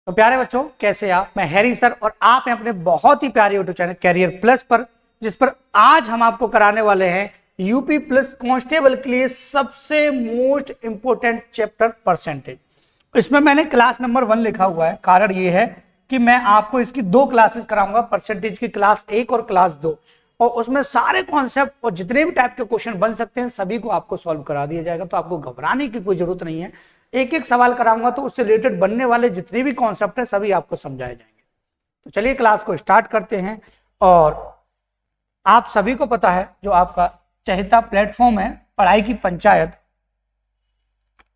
तो प्यारे बच्चों, कैसे आप? मैं हैरी सर और आप हैं अपने बहुत ही प्यारे यूट्यूब चैनल कैरियर प्लस पर, जिस पर आज हम आपको कराने वाले हैं यूपी प्लस कांस्टेबल के लिए सबसे मोस्ट इंपोर्टेंट चैप्टर परसेंटेज। इसमें मैंने क्लास नंबर 1 लिखा हुआ है। कारण ये है कि मैं आपको इसकी 2 क्लासेस कराऊंगा, परसेंटेज की क्लास 1 और क्लास 2, और उसमें सारे कॉन्सेप्ट और जितने भी टाइप के क्वेश्चन बन सकते हैं सभी को आपको सॉल्व करा दिया जाएगा। तो आपको घबराने की कोई जरूरत नहीं है। एक एक सवाल कराऊंगा तो उससे रिलेटेड बनने वाले जितने भी कॉन्सेप्ट हैं सभी आपको समझाए जाएंगे। तो चलिए क्लास को स्टार्ट करते हैं। और आप सभी को पता है जो आपका चहेता प्लेटफॉर्म है पढ़ाई की पंचायत,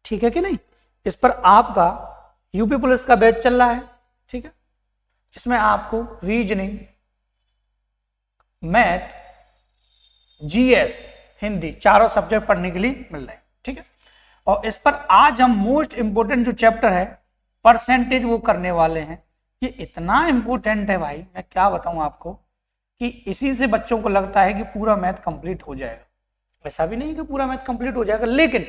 ठीक है कि नहीं, इस पर आपका यूपी पुलिस का बैच चल रहा है, ठीक है, जिसमें आपको रीजनिंग, मैथ, जीएस, हिंदी चारों सब्जेक्ट पढ़ने के लिए मिल रहे हैं, ठीक है। और इस पर आज हम मोस्ट इंपोर्टेंट जो चैप्टर है परसेंटेज वो करने वाले हैं। ये इतना इंपोर्टेंट है भाई, मैं क्या बताऊं आपको, कि इसी से बच्चों को लगता है कि पूरा मैथ कंप्लीट हो जाएगा। ऐसा भी नहीं कि पूरा मैथ कंप्लीट हो जाएगा, लेकिन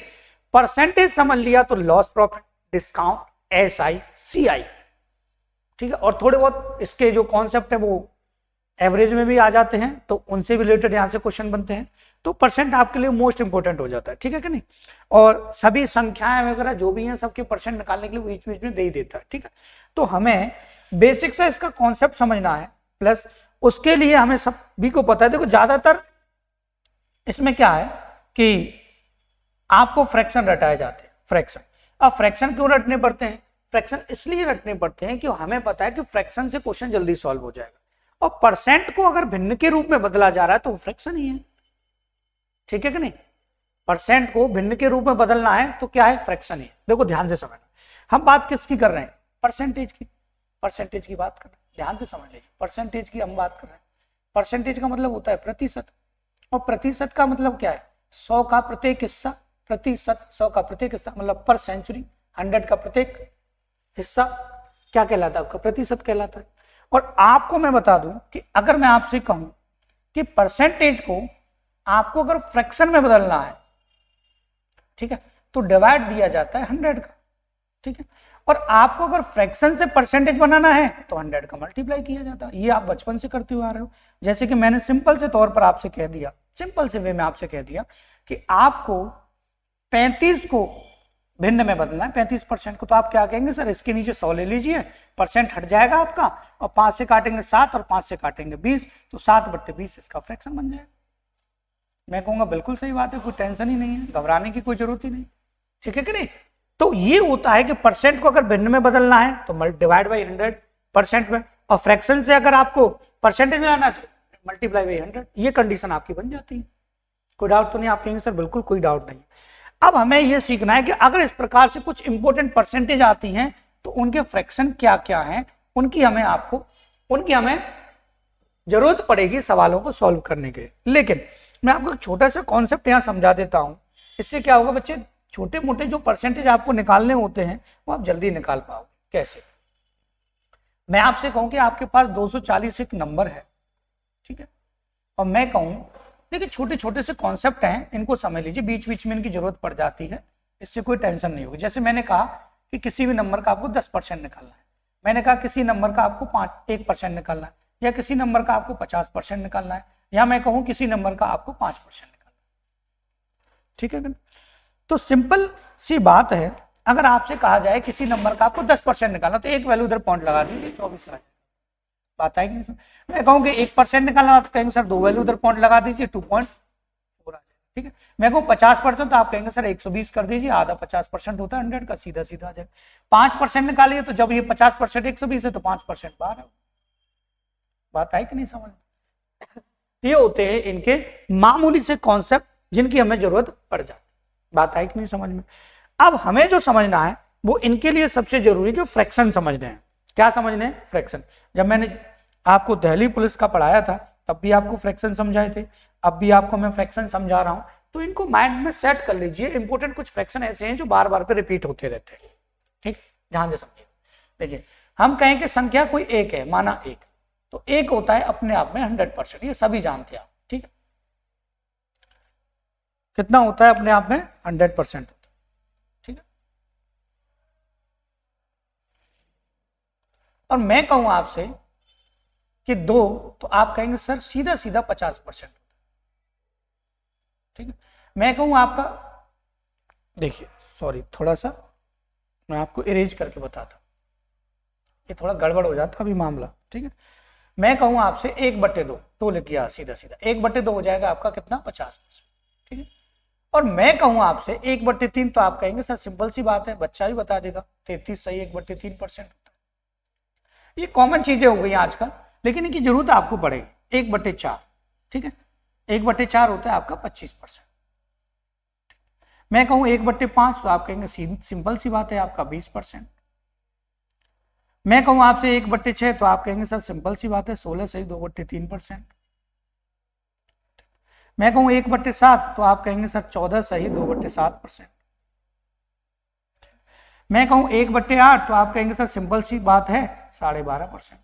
परसेंटेज समझ लिया तो loss profit, discount, SI, CI, ठीक है, और थोड़े बहुत इसके जो कॉन्सेप्ट है वो एवरेज में भी आ जाते हैं, तो उनसे भी रिलेटेड यहां से क्वेश्चन बनते हैं। तो परसेंट आपके लिए मोस्ट इंपोर्टेंट हो जाता है, ठीक है कि नहीं। और सभी संख्याएं वगैरह जो भी हैं सबके परसेंट निकालने के लिए बीच बीच में दे ही देता है, ठीक है। तो हमें बेसिक से इसका कॉन्सेप्ट समझना है, प्लस उसके लिए हमें सभी को पता है। देखो ज्यादातर इसमें क्या है कि आपको फ्रैक्शन रटाए जाते हैं। फ्रैक्शन, अब फ्रैक्शन क्यों रटने पड़ते हैं? फ्रैक्शन इसलिए रटने पड़ते हैं कि हमें पता है कि फ्रैक्शन से क्वेश्चन जल्दी सॉल्व हो जाएगा, और परसेंट को अगर भिन्न के रूप में बदला जा रहा है तो वो फ्रैक्शन ही है, ठीक है कि नहीं। परसेंट को भिन्न के रूप में बदलना है तो क्या है? फ्रैक्शन ही है। देखो ध्यान से समझना, हम बात किसकी कर रहे हैं? परसेंटेज की। परसेंटेज की बात कर रहे हैं, ध्यान से समझ लीजिए, परसेंटेज की हम बात कर रहे हैं। परसेंटेज का मतलब होता है प्रतिशत, और प्रतिशत का मतलब क्या है? 100 का प्रत्येक हिस्सा, प्रतिशत 100 का प्रत्येक हिस्सा मतलब पर सेंचुरी, 100 का प्रत्येक हिस्सा क्या कहलाता है? आपका प्रतिशत कहलाता है। और आपको मैं बता दूं कि अगर मैं आपसे कहूं कि परसेंटेज को आपको अगर फ्रैक्शन में बदलना है, ठीक है, तो डिवाइड दिया जाता है 100 का, ठीक है, और आपको अगर फ्रैक्शन से परसेंटेज बनाना है तो 100 का मल्टीप्लाई किया जाता है। ये आप बचपन से करते हुए आ रहे हो। जैसे कि मैंने सिंपल से तौर पर आपसे कह दिया, सिंपल से वे में आपसे कह दिया कि आपको 35 को भिन्न में बदलना है, 35% को, तो आप क्या कहेंगे? सर इसके नीचे 100 ले लीजिए, परसेंट हट जाएगा आपका, और 5 से काटेंगे 7 और 5 से काटेंगे 20, तो 7/20 इसका फ्रैक्शन बन जाएगा। मैं कहूंगा बिल्कुल सही बात है, कोई टेंशन ही नहीं है, घबराने की कोई जरूरत ही नहीं, ठीक है कि नहीं। तो ये होता है कि परसेंट को अगर भिन्न में बदलना है तो डिवाइड बाई 100% में, और फ्रैक्शन से अगर आपको परसेंटेज में आना है तो मल्टीप्लाई बाई 100। ये कंडीशन आपकी बन जाती है। कोई डाउट तो नहीं? आप कहेंगे सर बिल्कुल कोई डाउट नहीं। अब हमें यह सीखना है कि अगर इस प्रकार से कुछ इंपॉर्टेंट परसेंटेज आती हैं तो उनके फ्रैक्शन क्या क्या हैं, उनकी हमें जरूरत पड़ेगी सवालों को सॉल्व करने के लिए। लेकिन मैं आपको एक छोटा सा कॉन्सेप्ट यहां समझा देता हूं, इससे क्या होगा बच्चे, छोटे मोटे जो परसेंटेज आपको निकालने होते हैं वो आप जल्दी निकाल पाओगे। कैसे? मैं आपसे कहूं कि आपके पास 240 एक नंबर है, ठीक है, और मैं कहूं देखिए छोटे छोटे से कॉन्सेप्ट हैं, इनको समझ लीजिए, बीच बीच में इनकी जरूरत पड़ जाती है, इससे कोई टेंशन नहीं होगी। जैसे मैंने कहा कि किसी भी नंबर का आपको 10% निकालना है, मैंने कहा किसी नंबर का आपको 1% निकालना है, या किसी नंबर का आपको 50% निकालना है, या मैं कहूं किसी नंबर का आपको 5% निकालना है, ठीक है। तो सिंपल सी बात है, अगर आपसे कहा जाए किसी नंबर का आपको 10% निकालना, तो एक वैल्यू उधर पॉइंट लगा दीजिए, 24 आ जाएगा। बात है कि नहीं सर? मैं कहूँ कि 1% निकालना, तो कहेंगे सर 2 वैल्यू उधर पॉइंट लगा दीजिए, 2.4 आ जाएगा, ठीक है। मैं कहूँ 50%, तो आप कहेंगे सर 120 कर दीजिए, आधा 50% होता है 100 का, सीधा सीधा आ जाएगा। 5% निकालिए, तो जब ये 50% 120 है तो 5% बाहर है। बात है कि नहीं समझ? ये होते हैं इनके मामूली से कॉन्सेप्ट जिनकी हमें जरूरत पड़ जाती है। बात आई कि नहीं समझ में? अब हमें जो समझना है वो इनके लिए सबसे जरूरी कि फ्रैक्शन समझने हैं। क्या समझने हैं? फ्रैक्शन। जब मैंने आपको दिल्ली पुलिस का पढ़ाया था तब भी आपको फ्रैक्शन समझाए थे, अब भी आपको मैं फ्रैक्शन समझा रहा हूं, तो इनको माइंड में सेट कर लीजिए। इंपोर्टेंट कुछ फ्रैक्शन ऐसे हैं जो बार बार पे रिपीट होते रहते हैं, ठीक, ध्यान से समझिए। देखिए हम कहें कि संख्या कोई एक है, माना 1, तो 1 होता है अपने आप में 100%, ये सभी जानते हैं आप, ठीक है। कितना होता है अपने आप में? 100% होता है, ठीक है। और मैं कहूं आपसे कि 2, तो आप कहेंगे सर सीधा सीधा 50%। ठीक है, मैं कहूं आपका, देखिए सॉरी थोड़ा सा मैं आपको इरेज करके बताता, ये थोड़ा गड़बड़ हो जाता अभी मामला। ठीक है, मैं कहूं आपसे 1/2, 2 लिख गया सीधा सीधा, 1/2 हो जाएगा आपका कितना, 50%। ठीक है, और मैं कहूं आपसे 1/3, तो आप कहेंगे सर सिंपल सी बात है, बच्चा भी बता देगा, 33 सही 1/3% होता है। ये कॉमन चीजें हो गई आजकल, लेकिन इनकी जरूरत आपको पड़ेगी। 1/4, ठीक है, 1/4 होता है आपका 25%। मैं कहूं 1/5, तो आप कहेंगे सिंपल सी बात है आपका 20%। मैं कहूं आपसे 1/6, तो आप कहेंगे सर सिंपल सी बात है 16 सही 2/3%। मैं कहूं 1/7, तो आप कहेंगे सर 14 सही 2/7%। मैं कहूं 1/8, तो आप कहेंगे सर सिंपल सी बात है 12.5%,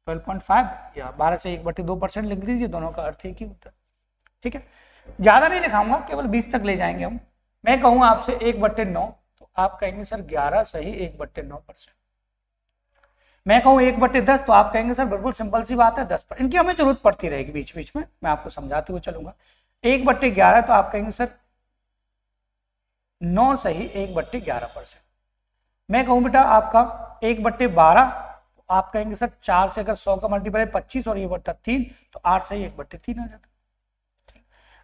12.5 या 12 से 1/2% लिख दीजिए, दोनों का अर्थ एक ही होता है। ठीक है, ज्यादा नहीं लिखाऊंगा, केवल 20 तक ले जाएंगे हम। मैं कहूं आपसे 1/9, तो आप कहेंगे सर 11 सही 1/9%। मैं कहूं 1/10, तो आप कहेंगे सर बिल्कुल सिंपल सी बात है 10%। इनकी हमें जरूरत पड़ती रहेगी बीच बीच में, मैं आपको समझाते हुए चलूंगा। 1/11, तो आप कहेंगे सर 9 सही 1/11%। मैं कहूं बेटा आपका 1/12, तो आप कहेंगे सर 4 से अगर 100 का मल्टीप्लाई 25 और ये बट्टा 3, तो 8 सही 1/3 आ जाता।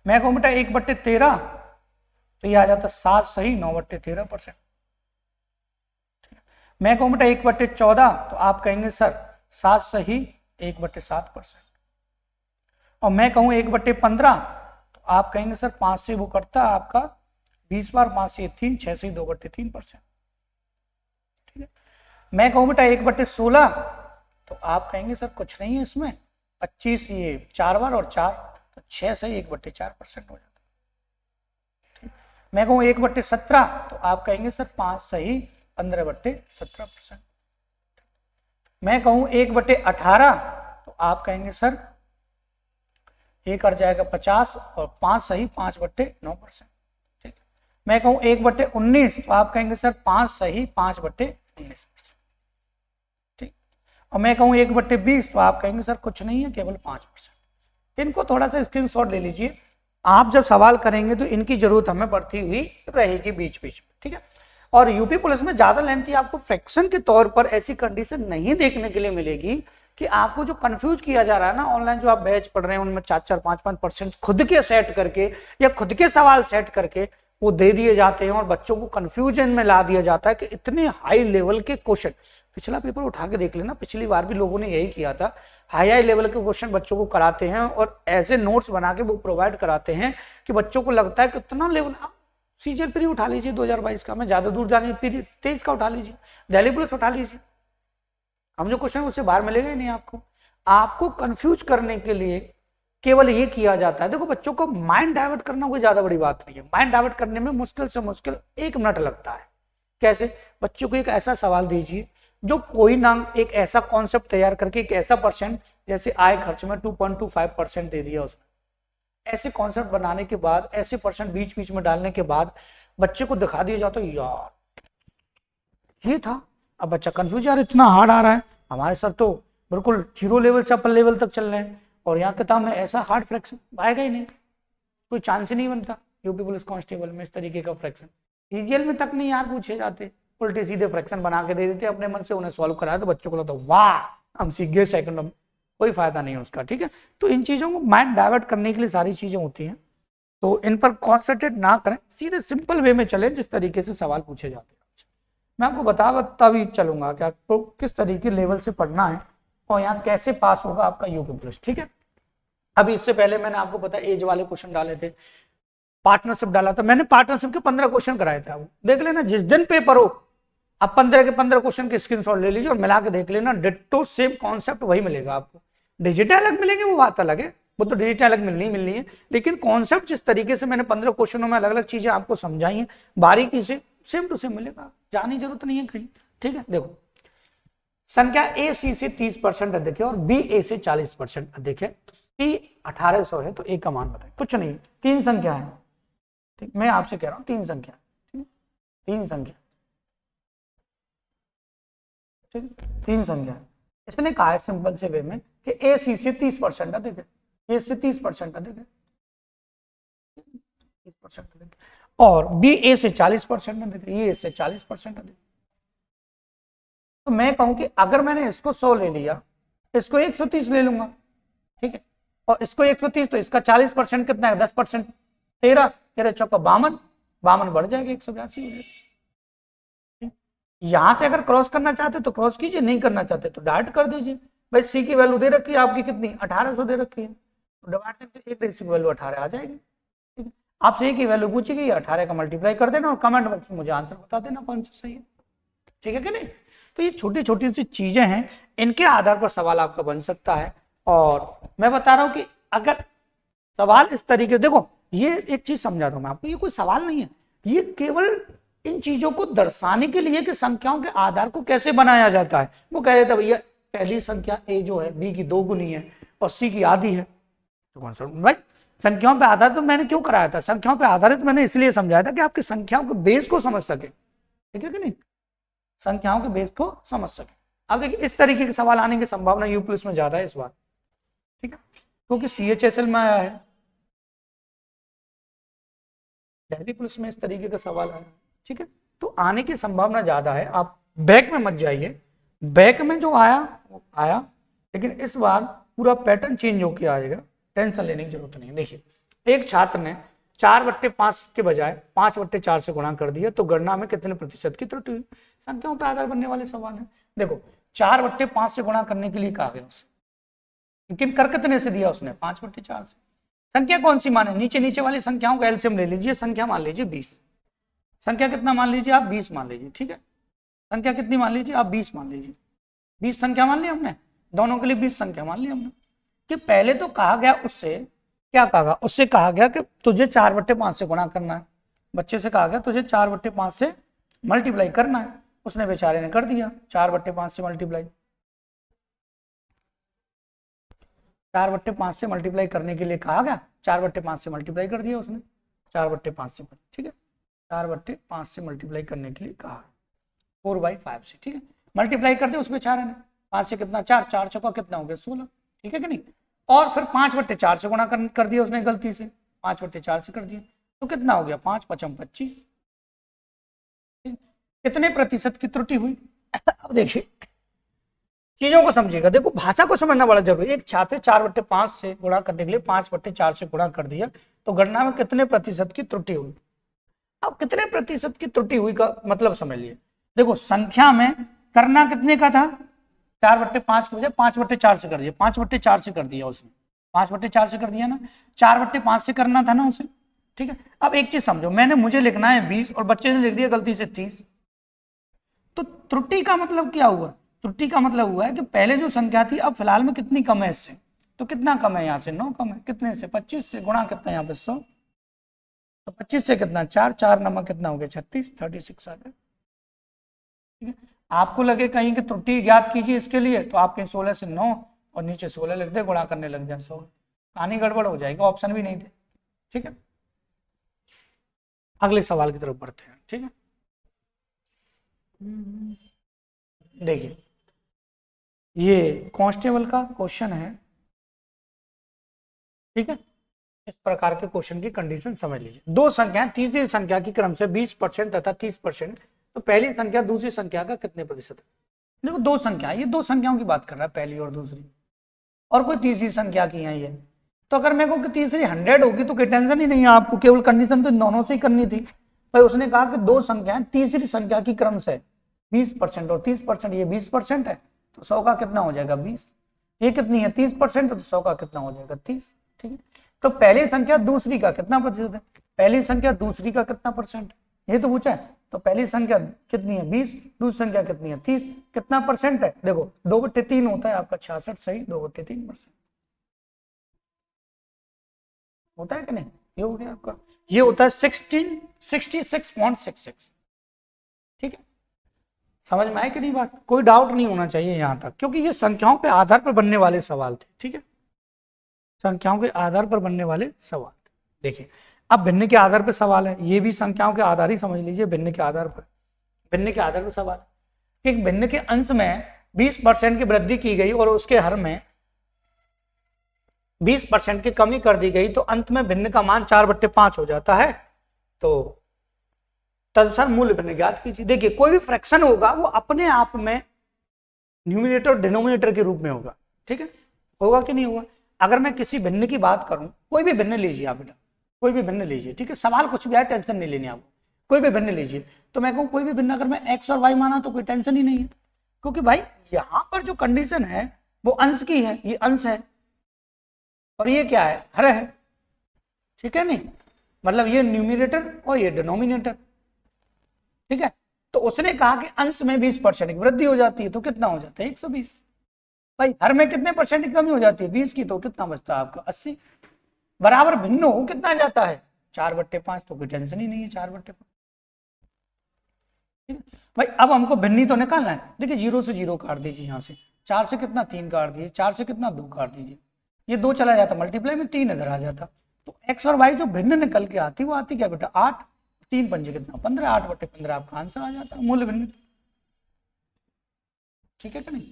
मैं कहूं बेटा 1/13, तो ये आ जाता 7 सही 9/13%। मैं कहूं बेटा 1/14, तो आप कहेंगे सर 7 सही 1/7%। और मैं कहूं 1/15, तो आप कहेंगे सर 5 से वो करता है आपका 20 बार, 5 से 3, 6 से 2/3%। ठीक है, मैं कहूं बेटा 1/16, तो आप कहेंगे सर कुछ नहीं है इसमें, 25 ये 4 बार और 4, तो 6 सही 1/4% हो जाता है। मैं कहूं 1/17, तो आप कहेंगे सर 5 सही 15/17%। मैं कहूं 1/18, तो आप कहेंगे सर ये कर जाएगा 50 और 5 सही 5/9%। ठीक, मैं कहूं 1/19, तो आप कहेंगे सर 5 सही 5/19%। ठीक, और मैं कहूं 1/20, तो आप कहेंगे सर कुछ नहीं है केवल 5%। इनको थोड़ा सा स्क्रीनशॉट ले लीजिए, आप जब सवाल करेंगे तो इनकी जरूरत हमें पड़ती हुई रहेगी बीच बीच में। ठीक है, और यूपी पुलिस में ज्यादा लेंथी आपको फ्रैक्शन के तौर पर ऐसी कंडीशन नहीं देखने के लिए मिलेगी कि आपको जो कंफ्यूज किया जा रहा है ना, ऑनलाइन जो आप बैच पढ़ रहे हैं उनमें 4-4, 5-5% खुद के सेट करके या खुद के सवाल सेट करके वो दे दिए जाते हैं और बच्चों को कंफ्यूजन में ला दिया जाता है कि इतने हाई लेवल के क्वेश्चन। पिछला पेपर उठा के देख लेना, पिछली बार भी लोगों ने यही किया था, हाई लेवल के क्वेश्चन बच्चों को कराते हैं और ऐसे नोट्स बना के वो प्रोवाइड कराते हैं कि बच्चों को लगता है कि इतना लेवल। सीजन प्री उठा लीजिए 2022 का, मैं ज्यादा दूर जाने 23 का उठा लीजिए, दिल्ली पुलिस उठा लीजिए, हम जो क्वेश्चन उससे बाहर मिलेगा ही नहीं आपको। आपको कंफ्यूज करने के लिए केवल ये किया जाता है। देखो बच्चों को माइंड डाइवर्ट करना कोई ज्यादा बड़ी बात नहीं है, माइंड डाइवर्ट करने में मुश्किल से मुश्किल 1 मिनट लगता है। कैसे? बच्चों को एक ऐसा सवाल दीजिए जो कोई ना एक ऐसा कॉन्सेप्ट तैयार करके एक ऐसा परसेंट, जैसे आय खर्च में 2.25% दे दिया उसने, ऐसे कॉन्सेप्ट बनाने के बाद ऐसे परसेंट बीच बीच में डालने के बाद बच्चे को दिखा दिया जाता है यार ये था। अब बच्चा कंफ्यूज, यार इतना हार्ड आ रहा है, हमारे सर तो बिल्कुल 0 लेवल से अपर लेवल तक चल रहे हैं और यहाँ किताब में ऐसा हार्ड फ्रैक्शन आएगा ही नहीं, कोई चांस ही नहीं बनता यूपी पुलिस कांस्टेबल में इस तरीके का फ्रैक्शन। सीजीएल में तक नहीं यार पूछे जाते, उल्टे सीधे फ्रैक्शन बना के दे देते अपने मन से, उन्हें सॉल्व कराया तो बच्चों को लगता वाह हम सीख गए सेकंड में, कोई फायदा नहीं है उसका। ठीक है, तो इन चीजों को माइंड डाइवर्ट करने के लिए सारी चीजें होती हैं, तो इन पर कॉन्सेंट्रेट ना करें, सीधे सिंपल वे में चले जिस तरीके से सवाल पूछे जाते हैं। मैं आपको बताता भी चलूंगा कि आपको किस तरीके लेवल से पढ़ना है और यहाँ कैसे पास होगा आपका यूपी पुलिस। ठीक है, अभी इससे पहले मैंने आपको पता एज वाले क्वेश्चन डाले थे, पार्टनरशिप डाला था मैंने, पार्टनरशिप के 15 क्वेश्चन कराए थे, आप देख लेना जिस दिन पेपर हो आप 15 के 15 क्वेश्चन के स्क्रीनशॉट ले लीजिए और मिला के देख लेना, डिट्टो सेम कॉन्सेप्ट वही मिलेगा आपको। डिजिटल अलग मिलेंगे वो बात अलग है, वो तो डिजिटल अलग मिलनी है, लेकिन कॉन्सेप्ट जिस तरीके से मैंने 15 क्वेश्चनों में अलग अलग चीजें आपको समझाई हैं बारीकी से, सेम टू सेम मिलेगा, जाने की जरूरत नहीं है कहीं। ठीक है, देखो संख्या ए सी से 30% अधिक है और बी ए से 40% अधिक है, तो सी 1800 है, तो ए का मान बताए। कुछ नहीं, 3 संख्या है, ठीक, मैं आपसे कह रहा हूं 3 संख्या, ठीक, 3 संख्या, ठीक, 3 संख्या। इसने कहा है सिंपल से वे में कि ए सी से 30% अधिक है, ए से 30% अधिक है, 30% अधिक है, और बी ए से 40% अधिक है, ये ए से 40% अधिक। तो मैं कहूं कि अगर मैंने इसको 100 ले लिया, इसको 130 ले लूंगा, ठीक है, और इसको 130, तो इसका 40% कितना है, 10%, 13, 13 चौका 52, 52 बढ़ जाएगा 182 हो जाएगा। यहां से अगर क्रॉस करना चाहते तो क्रॉस कीजिए, नहीं करना चाहते तो डाइट कर दीजिए। भाई सी की वैल्यू दे रखी है आपकी कितनी, 1800 दे रखी है, तो डिवाइड करके एक रेशियो की वैल्यू 18 आ जाएगी। ठीक है, आपसे एक ही वैल्यू पूछी गई, 18 का मल्टीप्लाई कर देना और कमेंट बॉक्स में मुझे आंसर बता देना कौन सा सही है। ठीक है कि नहीं? तो ये छोटी छोटी सी चीजें हैं, इनके आधार पर सवाल आपका बन सकता है। और मैं बता रहा हूं कि अगर सवाल इस तरीके, देखो ये एक चीज समझा रहा हूं मैं आपको, ये कोई सवाल नहीं है, ये केवल इन चीजों को दर्शाने के लिए कि संख्याओं के आधार को कैसे बनाया जाता है। वो कह देता भैया पहली संख्या ए जो है बी की 2 गुनी है और सी की आधी है, तो कौन सा भाई संख्याओं पे आधारित तो मैंने क्यों कराया था, संख्याओं पे आधारित मैंने इसलिए समझाया था कि आपकी संख्याओं के बेस को समझ सके। ठीक है कि नहीं, संख्याओं के बेस को समझ सके। अब देखिए इस तरीके के सवाल आने की संभावना यू पुलिस में ज्यादा है इस बार, ठीक है, क्योंकि CHSL में आया है, दिल्ली पुलिस में इस तरीके का सवाल आया, ठीक है, तो आने की संभावना ज्यादा है। आप बैक में मत जाइए, बैक में जो आया वो आया, लेकिन इस बार पूरा पैटर्न चेंज होकर आएगा, टेंशन लेने की जरूरत नहीं। देखिए एक छात्र ने 4/5 के बजाय 5/4 से गुणा कर दिया, तो गणना में कितने प्रतिशत की त्रुटि हुई। संख्याओं पर आधार बनने वाले सवाल है। देखो 4/5 से गुणा करने के लिए कहा गया उससे, लेकिन कर कितने से दिया उसने, 5/4 से। संख्या कौन सी माने, नीचे नीचे वाली संख्याओं का एलसीएम ले लीजिए, संख्या मान लीजिए 20, संख्या कितना मान लीजिए आप, 20 मान लीजिए, ठीक है, संख्या कितनी मान लीजिए आप, 20 मान लीजिए, 20 संख्या मान ली हमने, दोनों के लिए 20 संख्या मान ली हमने। कि पहले तो कहा गया उससे, क्या कहा, उससे कहा गया कि तुझे 4/5 से गुणा करना है, बच्चे से कहा गया तुझे 4/5 से मल्टीप्लाई करना है, उसने बेचारे ने कर दिया 4/5 से मल्टीप्लाई, 4/5 से मल्टीप्लाई करने के लिए कहा गया, 4/5 से मल्टीप्लाई कर दिया उसने, 4/5 से, ठीक है, 4/5 से मल्टीप्लाई करने के लिए कहा 4/5 से, ठीक है, मल्टीप्लाई कर दिया उस बेचारे ने, 5 से कितना 4, 4 चौका कितना हो गया 16, ठीक है कि नहीं, और फिर 5/4 से गुणा कर दिया उसने गलती से, 5/4 से कर दिया, तो कितना हो गया 5 × 5 = 25, कितने प्रतिशत की त्रुटि हुई। अब देखिए चीजों को समझिएगा, देखो भाषा को समझना बड़ा जरूरी है। एक छात्र 4/5 से गुणा करने के लिए 5/4 से गुणा कर दिया, तो गणना में कितने प्रतिशत की त्रुटि हुई। अब कितने प्रतिशत की त्रुटि हुई का मतलब समझ लिए। देखो संख्या में करना कितने का था, 4/5 के बजाय 5/4 से कर दिया, 5/4 से कर दिया उसने, 5/4 से कर दिया ना, 4/5 से करना था ना उसे, ठीक है। अब एक चीज समझो, मुझे लिखना है 20 और बच्चे ने लिख दिया गलती से 30, तो त्रुटि का मतलब क्या हुआ, त्रुटि का मतलब हुआ है कि पहले जो संख्या थी अब फिलहाल में कितनी कम है इससे, तो कितना कम है यहाँ से 9 कम है, कितने से 25 से, गुणा कितना यहाँ पे 100, तो 25 से कितना 4, 4 नंबर कितना हो गया 36, 36 आ गया, ठीक है। आपको लगे कहीं कि त्रुटि ज्ञात कीजिए इसके लिए, तो आप कहीं 16 से 9 और नीचे 16 लिख दे, गुणा करने लग जाए 100, कहानी गड़बड़ हो जाएगी, ऑप्शन भी नहीं थे, ठीक है। अगले सवाल की तरफ बढ़ते हैं, ठीक है। देखिए ये कांस्टेबल का क्वेश्चन है, ठीक है। इस प्रकार के क्वेश्चन की कंडीशन समझ लीजिए। दो संख्याएं तीसरी संख्या की क्रम से 20% तथा 30%, तो पहली संख्या दूसरी संख्या का कितने प्रतिशत है। देखो दो संख्या, ये दो संख्याओं की बात कर रहा है, पहली और दूसरी, और कोई तीसरी संख्या की है ये, तो अगर मैं कहूँ कि तीसरी 100 होगी तो कोई टेंशन ही नहीं है आपको, केवल कंडीशन तो दोनों से ही करनी थी। भाई उसने कहा कि दो संख्याएं तीसरी संख्या की क्रम से 20% और 30%, ये 20% है तो 100 का कितना हो जाएगा 20, ये कितनी है 30%, तो 100 का कितना हो जाएगा 30, ठीक है। तो पहली संख्या दूसरी का कितना प्रतिशत है, पहली संख्या दूसरी का कितना परसेंट, ये तो पूछा है। तो पहली संख्या कितनी है 20, दूसरी संख्या कितनी है 30, कितना परसेंट है, देखो 2/3 होता है आपका 66, सही 2/3% होता है कि नहीं, ये हो गया आपका, ये होता है 66.66, ठीक है। समझ में आए कि नहीं बात, कोई डाउट नहीं होना चाहिए यहां तक, क्योंकि ये संख्याओं पे आधार पर बनने वाले सवाल थे, ठीक है, संख्याओं के आधार पर बनने वाले सवाल थे। देखिए अब भिन्न के आधार पर सवाल है, ये भी संख्याओं के आधार ही समझ लीजिए, भिन्न के आधार पर, भिन्न के आधार पर सवाल, एक भिन्न के अंश में 20% की वृद्धि की गई और उसके हर में 20% की कमी कर दी गई तो अंत में भिन्न का मान 4/5 हो जाता है। तो तदनुसार मूल्य भिन्न ज्ञात कीजिए। देखिए कोई भी फ्रैक्शन होगा वो अपने आप में न्यूमिनेटर और डिनोमिनेटर के रूप में होगा, ठीक है, होगा कि नहीं होगा। अगर मैं किसी भिन्न की बात करूं, कोई भी भिन्न लीजिए आप बेटा, कोई भी भिन्न लीजिए, ठीक है, सवाल कुछ भी है, टेंशन नहीं लेनी आपको, कोई भी भिन्न लीजिए। तो मैं कहूं कोई भी भिन्न अगर मैं एक्स और वाई माना तो कोई टेंशन ही नहीं है, क्योंकि भाई यहां पर जो कंडीशन है वो अंश की है, ये अंश है और ये क्या है, हर है, ठीक है नहीं, मतलब ये न्यूमिनेटर और ये डिनोमिनेटर, ठीक है। तो उसने कहा कि अंश में 20% की वृद्धि हो जाती है तो कितना हो जाता है 120। भाई हर में कितने परसेंट की कमी हो जाती है 20 की, तो कितना बचता है आपका 80। बराबर भिन्न हो कितना जाता है 4/5, तो कोई टेंशन ही नहीं है 4/5, ठीक है भाई। अब हमको भिन्नी तो निकालना है। देखिए 0 से 0 काट दीजिए, यहाँ से 4 से कितना 3 काट दीजिए, 4 से कितना 2 काट दीजिए, ये 2 चला जाता, मल्टीप्लाई में 3 इधर आ जाता। तो एक्स और वाई जो भिन्न निकल के आती वो आती क्या बेटा 8, 3 पंजे कितना 15, 8/15 आपका आंसर आ जाता मूल्य भिन्न, ठीक है कि नहीं।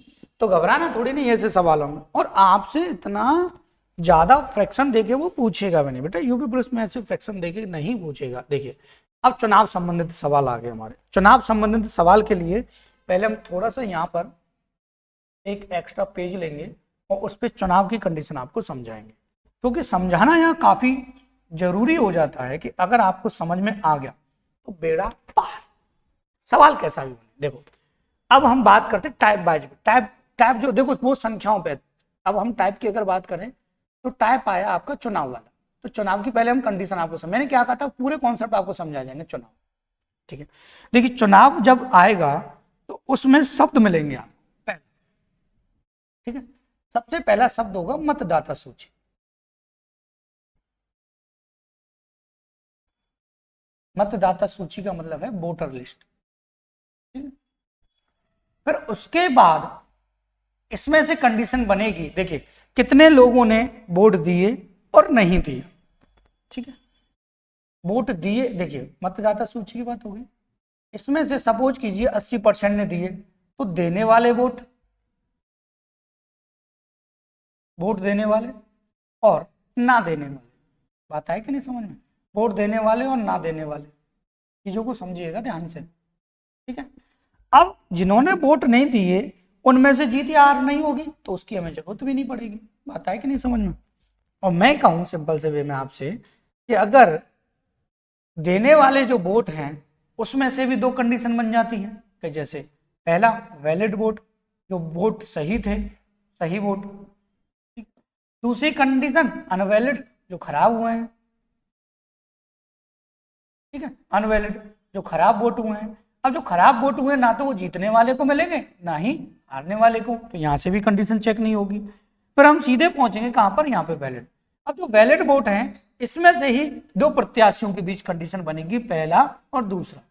तो घबराना थोड़ी नहीं ऐसे सवालों में, और आपसे इतना ज्यादा फ्रैक्शन देके वो पूछेगा भी नहीं बेटा, यूपी पुलिस में ऐसे फ्रैक्शन देके नहीं पूछेगा। देखिए अब चुनाव संबंधित सवाल आ गए हमारे। चुनाव संबंधित सवाल के लिए पहले हम थोड़ा सा यहाँ पर एक एक्स्ट्रा पेज लेंगे और उस पर चुनाव की कंडीशन आपको समझाएंगे, क्योंकि समझाना यहाँ काफी जरूरी हो जाता है कि अगर आपको समझ में आ गया तो बेड़ा पार, सवाल कैसा भी बने। देखो अब हम बात करते हैं टाइप बाय टाइप जो देखो वो संख्याओं पे। अब हम टाइप की अगर बात करें तो टाइप आया आपका चुनाव वाला। तो चुनाव की पहले हम कंडीशन आपको समझ, मैंने क्या कहा था पूरे कॉन्सेप्ट आपको समझा जाएंगे चुनाव, ठीक है। देखिए चुनाव जब आएगा तो उसमें शब्द मिलेंगे आपको पहले, ठीक है। सबसे पहला शब्द होगा मतदाता सूची। मतदाता सूची का मतलब है वोटर लिस्ट, ठीक है। फिर उसके बाद इसमें से कंडीशन बनेगी, देखिए कितने लोगों ने वोट दिए और नहीं दिए, ठीक है। वोट दिए, देखिए मतदाता सूची की बात होगी, इसमें से सपोज कीजिए 80% ने दिए तो देने वाले वोट देने वाले और ना देने वाले, बात है कि नहीं समझ में। वोट देने वाले और ना देने वाले चीजों को समझिएगा ध्यान से, ठीक है। अब जिन्होंने वोट नहीं दिए उनमें से जीत या हार नहीं होगी तो उसकी हमें जरूरत भी नहीं पड़ेगी, बात है कि नहीं समझ में। और मैं कहूं सिंपल से वे में आपसे कि अगर देने वाले जो वोट हैं उसमें से भी 2 कंडीशन बन जाती हैं कि जैसे पहला वैलिड वोट, जो वोट सही थे, सही वोट। दूसरी कंडीशन अनवैलिड, जो खराब हुए हैं, ठीक है, अनवैलिड जो खराब वोट हुए हैं। अब जो खराब वोट हुए ना तो वो जीतने वाले को मिलेंगे ना ही हारने वाले को, तो यहां से भी कंडीशन चेक नहीं होगी। फिर हम सीधे पहुंचेंगे कहां पर, यहाँ पे वैलिड। अब जो वैलिड वोट हैं इसमें से ही 2 प्रत्याशियों के बीच कंडीशन बनेगी, पहला और दूसरा,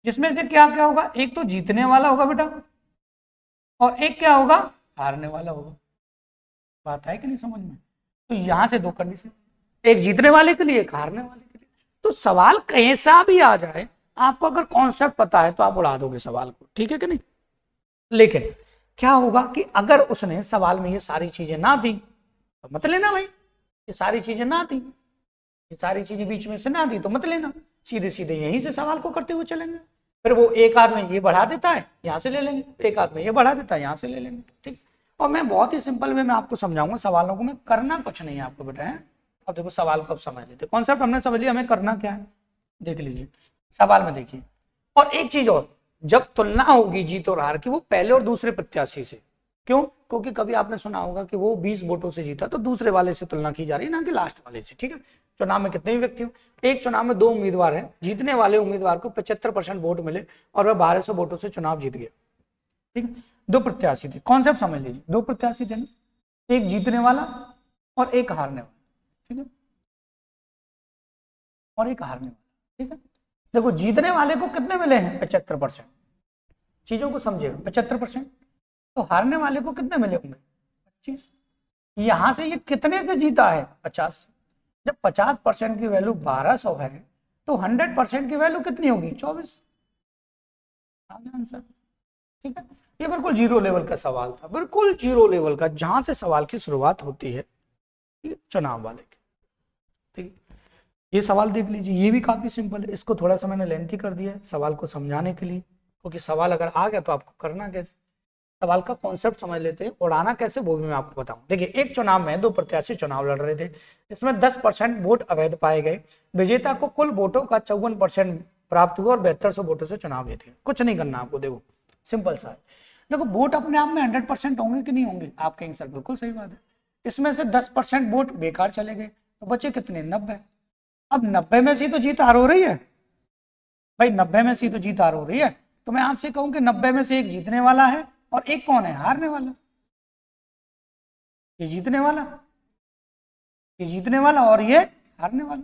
जिसमें से क्या क्या होगा, एक तो जीतने वाला होगा बेटा और एक क्या होगा हारने वाला होगा, बात है कि नहीं समझ में। तो यहां से 2 कंडीशन, एक जीतने वाले के लिए एक हारने वाले के लिए। तो सवाल कैसा भी आ जाए आपको अगर कॉन्सेप्ट पता है तो आप उड़ा दोगे सवाल को, ठीक है कि नहीं। लेकिन क्या होगा कि अगर उसने सवाल में ये सारी चीजें ना दी तो मत लेना भाई, ये सारी चीजें ना दी, ये सारी चीजें बीच में से ना दी तो मत लेना, सीधे सीधे यहीं से सवाल को करते हुए चलेंगे। फिर वो एक आदमी ये बढ़ा देता है यहां से ले लेंगे, एक आदमी ये बढ़ा देता है यहां से ले लेंगे, ठीक। और मैं बहुत ही सिंपल वे में आपको समझाऊंगा, सवालों को मैं करना कुछ नहीं है आपको बेटा है। अब देखो सवाल को अब समझ लेते, कॉन्सेप्ट हमने समझ लिया, हमें करना क्या है देख लीजिए सवाल में। देखिए और एक चीज और, जब तुलना होगी जीत और हार की वो पहले और दूसरे प्रत्याशी से, क्यों, क्योंकि कभी आपने सुना होगा कि वो 20 वोटों से जीता तो दूसरे वाले से तुलना की जा रही है, ना कि लास्ट वाले से, ठीक है। चुनाव में कितने ही व्यक्ति हो, एक चुनाव में 2 उम्मीदवार हैं, जीतने वाले उम्मीदवार को 75% वोट मिले और वह 1200 वोटों से चुनाव जीत गया, ठीक है। 2 प्रत्याशी थे, कॉन्सेप्ट समझ लीजिए, 2 प्रत्याशी थे, एक जीतने वाला और एक हारने वाला, ठीक है, और एक हारने वाला, ठीक है। देखो जीतने वाले को कितने मिले हैं 75%, चीजों को समझिएगा 75%, तो हारने वाले को कितने मिले होंगे 25। यहां से ये कितने से जीता है 50। जब 50% की वैल्यू 1200 है तो 100% की वैल्यू कितनी होगी 24, आंसर, ठीक है, ये बिल्कुल जीरो लेवल का सवाल था, बिल्कुल जीरो लेवल का, जहां से सवाल की शुरुआत होती है चुनाव वाले की। ठीक, ये सवाल देख लीजिए, ये भी काफी सिंपल है, इसको थोड़ा सा मैंने लेंथी कर दिया है सवाल को समझाने के लिए, क्योंकि सवाल अगर आ गया तो आपको करना कैसे, सवाल का कॉन्सेप्ट समझ लेते हैं, उड़ाना कैसे वो भी मैं आपको बताऊं। देखिए, एक चुनाव में दो प्रत्याशी चुनाव लड़ रहे थे, इसमें 10% वोट अवैध पाए गए, विजेता को कुल वोटों का 54% प्राप्त हुआ और 7200 वोटों से चुनाव जीते। कुछ नहीं करना आपको, देखो सिंपल सा है। देखो, वोट अपने आप में 100% होंगे कि नहीं होंगे, आप कहेंगे सर बिल्कुल सही बात है, इसमें से 10% वोट बेकार चले गए, तो बचे कितने, 90। अब 90 में से तो जीत हार हो रही है भाई, 90 में से तो जीत हार हो रही है, तो मैं आपसे कहूं कि 90 में से एक जीतने वाला है और एक कौन है, हारने वाला। ये जीतने वाला, ये जीतने वाला और ये हारने वाला।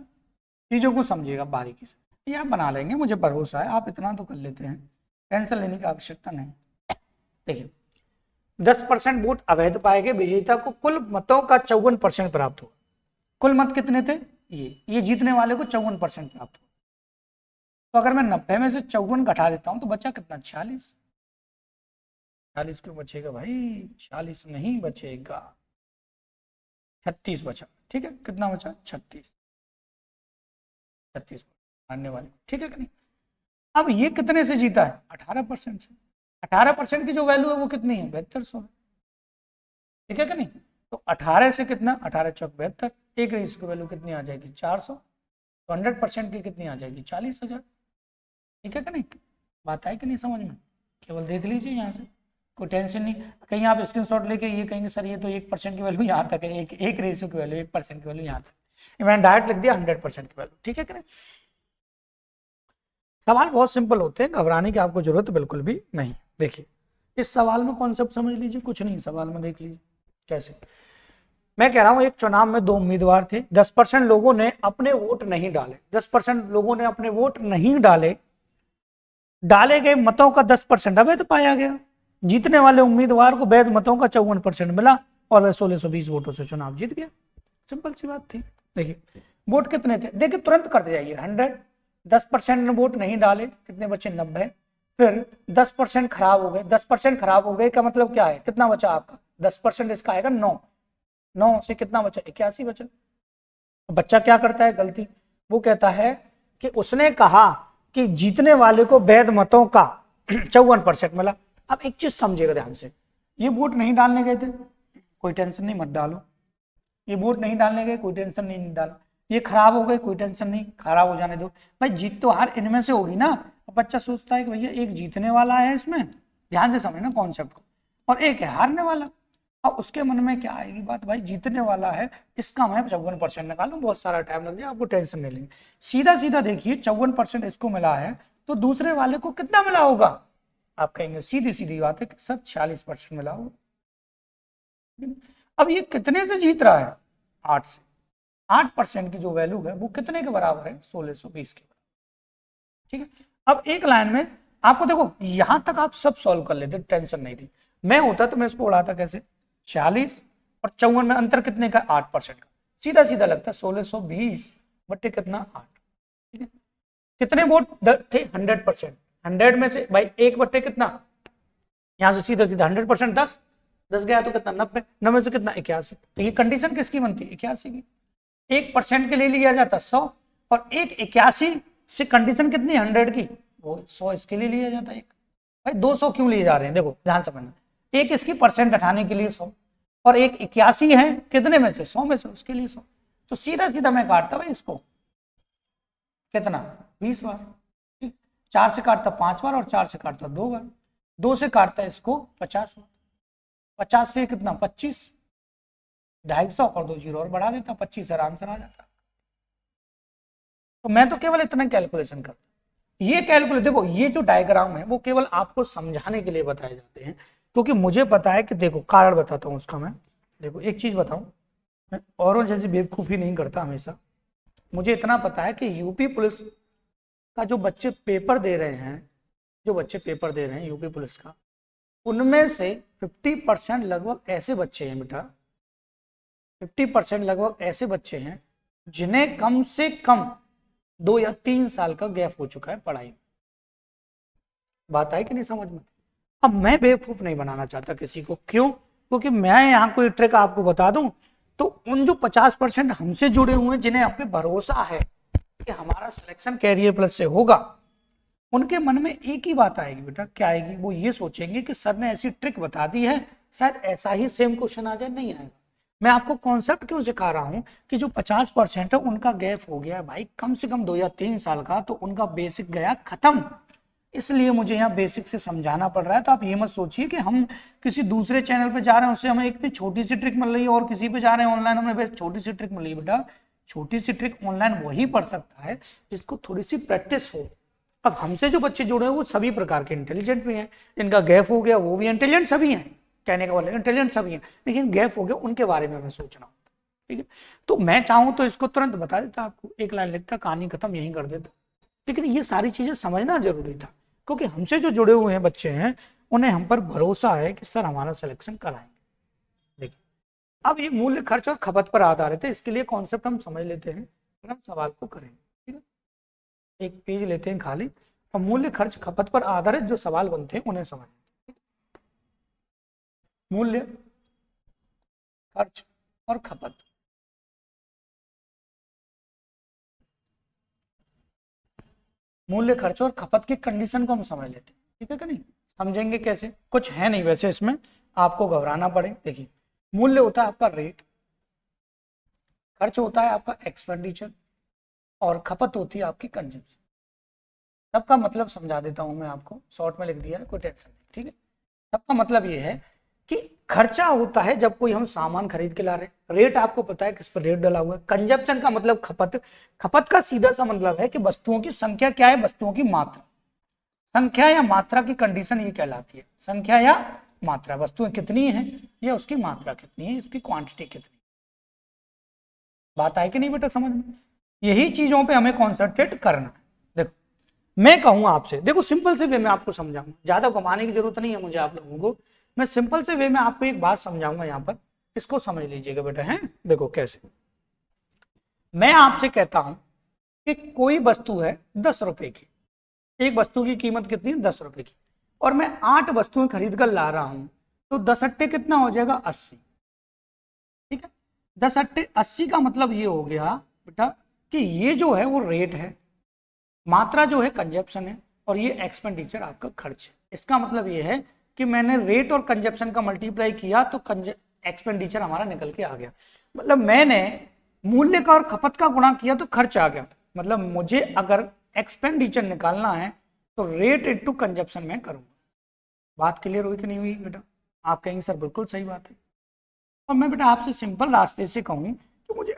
चीजों को समझिएगा बारीकी से, ये आप बना लेंगे, मुझे भरोसा है, आप इतना तो कर लेते हैं, टेंशन लेने की आवश्यकता नहीं। देखिए, 10% वोट अवैध पाए गए, विजेता को कुल मतों का 54% प्राप्त हुआ। कुल मत कितने थे, ये जीतने वाले को 54% प्राप्त हुआ। तो अगर मैं 90 में से 54 घटा देता हूं तो बचा कितना, 46। 46 क्यों बचेगा भाई, 46 नहीं बचेगा, 36 बचा। ठीक है, कितना बचा, 36, 36 मानने वाले, ठीक है कि नहीं। अब ये कितने से जीता है, 18% से। 18% की जो वैल्यू है वो कितनी है, 7200, ठीक है कि नहीं। तो 18 से कितना, 18 चौक 72, एक रईस की वैल्यू कितनी आ जाएगी, 400, तो 100% की कितनी आ जाएगी, 40,000, ठीक है कि नहीं। बात आई कि नहीं समझ में, केवल देख लीजिए यहाँ से, कोई टेंशन नहीं। कहीं आप स्क्रीनशॉट लेके ये कहेंगे सर ये तो 1% की वैल्यू यहाँ तक है, एक रेशियो की वैल्यू 1% की वैल्यू यहाँ तक, मैंने डायरेक्ट लिख दिया 100% की वैल्यू, ठीक है कि नहीं। सवाल बहुत सिंपल होते हैं, घबराने की आपको जरूरत बिल्कुल भी नहीं। देखिए, इस सवाल में कॉन्सेप्ट समझ लीजिए, कुछ नहीं सवाल में देख लीजिए कैसे। मैं कह रहा हूं एक चुनाव में दो उम्मीदवार थे, 10% लोगों ने अपने वोट नहीं डाले, 10% लोगों ने अपने वोट नहीं डाले, डाले गए मतों का 10% अवैध पाया गया, जीतने वाले उम्मीदवार को वैध मतों का 54% मिला और वह 1620 वोटों से चुनाव जीत गया। सिंपल सी बात थी। देखिए, वोट कितने थे, देखिए तुरंत करते जाइए, 100, 10% ने वोट नहीं डाले, कितने बचे, 90, फिर 10% खराब हो गए, 10% खराब हो गए का मतलब क्या है, कितना बचा आपका, 10% इसका आएगा 9, 9 से कितना बचा, 81 बचा। बच्चा क्या करता है गलती, वो कहता है कि उसने कहा कि जीतने वाले को वैध मतों का 54% मिला। अब एक चीज समझिएगा ध्यान से, ये वोट नहीं डालने गए थे, कोई टेंशन नहीं, मत डालो। ये वोट नहीं डालने गए, कोई टेंशन नहीं, नहीं डालो। ये खराब हो गए, कोई टेंशन नहीं, खराब हो जाने दो भाई, जीत तो हर इनमें से होगी ना। अब बच्चा सोचता है कि भैया एक जीतने वाला है इसमें, ध्यान से समझना कॉन्सेप्ट को, और एक है हारने वाला। अब उसके मन में क्या आएगी बात, भाई जीतने वाला है, इसका मैं 54% निकालू, बहुत सारा टाइम लग जाए, आपको टेंशन नहीं लेंगे। सीधा सीधा देखिए, 54% इसको मिला है, तो दूसरे वाले को कितना मिला होगा, आप कहेंगे सीधी सीधी बात है कि सर 46% मिला होगा। अब ये कितने से जीत रहा है, 8 से। 8% की जो वैल्यू है वो कितने के बराबर है, 1620 के बराबर, ठीक है। अब एक लाइन में आपको देखो, यहां तक आप सब सॉल्व कर लेते, टेंशन नहीं थी। मैं होता तो मैं इसको उड़ाता कैसे, 46 और 54 में अंतर कितने का, 8% का, सीधा सीधा लगता है 1620 बट्टे कितना, 8, ठीक है। कितने वोट थे, 100%, 100 में से भाई एक बट्टे कितना, यहां से सीधा सीधा 100%, 10 गया तो कितना, 90, 90 से कितना, 81। तो ये कंडीशन किसकी बनती, 81 की। 1% के लिए लिया जाता 100, और एक 81 से कंडीशन कितनी, 100 की, वो 100 इसके लिए लिया जाता है। भाई 200 क्यों लिए जा रहे हैं, देखो ध्यान समझना, एक इसकी परसेंट हटाने के लिए 100, और एक 81 है कितने में से, 100 में से, उसके लिए 100। तो सीधा सीधा मैं काटता भाई इसको कितना, 20 बार, ठीक। 4 से काटता 5 बार और 4 से काटता 2 बार, 2 से काटता इसको 50 बार, 50 से कितना, 25, 250 और 2 जीरो और बढ़ा देता, 25 आंसर आ जाता। तो मैं तो केवल इतना कैलकुलेशन करता, ये कैलकुलेट, देखो ये जो डायग्राम है वो केवल आपको समझाने के लिए बताए जाते हैं, क्योंकि मुझे पता है कि देखो कारण बताता हूं उसका मैं। देखो एक चीज बताऊं, मैं औरों जैसी बेवकूफी नहीं करता हमेशा। मुझे इतना पता है कि यूपी पुलिस का जो बच्चे पेपर दे रहे हैं, जो बच्चे पेपर दे रहे हैं यूपी पुलिस का, उनमें से 50% लगभग ऐसे बच्चे हैं बेटा, 50% लगभग ऐसे बच्चे हैं जिन्हें कम से कम 2 या 3 साल का गैप हो चुका है पढ़ाई में। बात आई कि नहीं समझ में। अब मैं बेवकूफ नहीं बनाना चाहता किसी को, क्यों? क्योंकि मैं यहाँ कोई ट्रिक आपको बता दूं तो उन जो 50% हमसे जुड़े हुए हैं, जिन्हें हम पे भरोसा है कि हमारा सिलेक्शन कैरियर प्लस से होगा, उनके मन में एक ही बात आएगी बेटा, क्या आएगी? वो ये सोचेंगे कि सर ने ऐसी ट्रिक बता दी है, शायद ऐसा ही सेम क्वेश्चन आ जाए। नहीं आएगा। मैं आपको कॉन्सेप्ट क्यों सिखा रहा हूं कि जो 50% है उनका गैप हो गया भाई कम से कम 2 या 3 साल का, तो उनका बेसिक गया खत्म। इसलिए मुझे यहाँ बेसिक से समझाना पड़ रहा है। तो आप ये मत सोचिए कि हम किसी दूसरे चैनल पे जा रहे हैं उससे हमें एक छोटी सी ट्रिक मिल रही है, और किसी पे जा रहे हैं ऑनलाइन हमें बस छोटी सी ट्रिक मिल रही है। बेटा छोटी सी ट्रिक ऑनलाइन वही पढ़ सकता है जिसको थोड़ी सी प्रैक्टिस हो। अब हमसे जो बच्चे जुड़े हैं वो सभी प्रकार के इंटेलिजेंट भी हैं, जिनका गैप हो गया वो भी इंटेलिजेंट सभी हैं, कहने का मतलब इंटेलिजेंट सभी हैं, लेकिन गैप हो गया उनके बारे में मैं सोच रहा हूँ। ठीक है, तो मैं चाहूँ तो इसको तुरंत बता देता, आपको एक लाइन लिखता, कहानी खत्म, यहीं कर देता। लेकिन ये सारी चीजें समझना जरूरी था, क्योंकि हमसे जो जुड़े हुए हैं बच्चे हैं उन्हें हम पर भरोसा है कि सर हमारा सिलेक्शन कराएंगे। देखिए अब ये मूल्य खर्च और खपत पर आधारित है, इसके लिए कॉन्सेप्ट हम समझ लेते हैं और हम सवाल को करेंगे। ठीक है, एक पेज लेते हैं खाली और मूल्य खर्च खपत पर आधारित जो सवाल बनते हैं उन्हें समझ। मूल्य खर्च और खपत, मूल्य खर्च और खपत की कंडीशन को हम समझ लेते हैं। ठीक है कि नहीं? समझेंगे कैसे? कुछ है नहीं वैसे इसमें आपको घबराना पड़े। देखिए मूल्य होता है आपका रेट, खर्च होता है आपका एक्सपेंडिचर, और खपत होती है आपकी कंजम्पशन। सबका मतलब समझा देता हूं मैं आपको, शॉर्ट में लिख दिया है, कोई टेंशन नहीं। ठीक है, सबका मतलब ये है कि खर्चा होता है जब कोई हम सामान खरीद के ला रहे हैं, रेट आपको पता है किस पर रेट डला हुआ है। कंजप्शन का मतलब खपत, खपत का सीधा सा मतलब है कि वस्तुओं की संख्या क्या है, वस्तुओं की मात्रा। संख्या या मात्रा की कंडीशन ये कहलाती है, संख्या या मात्रा, वस्तुएं कितनी है या उसकी मात्रा कितनी है, उसकी क्वांटिटी कितनी। बात आई कि नहीं बेटा समझ में? यही चीजों पे हमें कॉन्सेंट्रेट करना है। देखो मैं कहूँ आपसे, देखो सिंपल से वे में आपको समझाऊंगा, ज्यादा घुमाने की जरूरत नहीं है मुझे आप लोगों को। मैं सिंपल से वे में आपको एक बात समझाऊंगा यहाँ पर, इसको समझ लीजिएगा बेटा। है देखो कैसे, मैं आपसे कहता हूं कि कोई वस्तु है 10 रुपए की, एक वस्तु की कीमत कितनी है 10 रुपए की, और मैं 8 वस्तुएं खरीद कर ला रहा हूं, तो 10 अट्टे कितना हो जाएगा 80। ठीक है, 10 अट्टे 80 का मतलब ये हो गया बेटा कि ये जो है वो रेट है, मात्रा जो है कंजप्शन है, और ये एक्सपेंडिचर आपका खर्च है। इसका मतलब ये है कि मैंने रेट और कंजप्शन का मल्टीप्लाई किया तो एक्सपेंडिचर हमारा निकल के आ गया। मतलब मैंने मूल्य का और खपत का गुणा किया तो खर्च आ गया। मतलब मुझे अगर एक्सपेंडिचर निकालना है तो रेट इनटू कंजप्शन में करूंगा। बात क्लियर हुई कि नहीं हुई बेटा? आप कहेंगे सर बिल्कुल सही बात है। और मैं बेटा आपसे सिंपल रास्ते से कहूं कि मुझे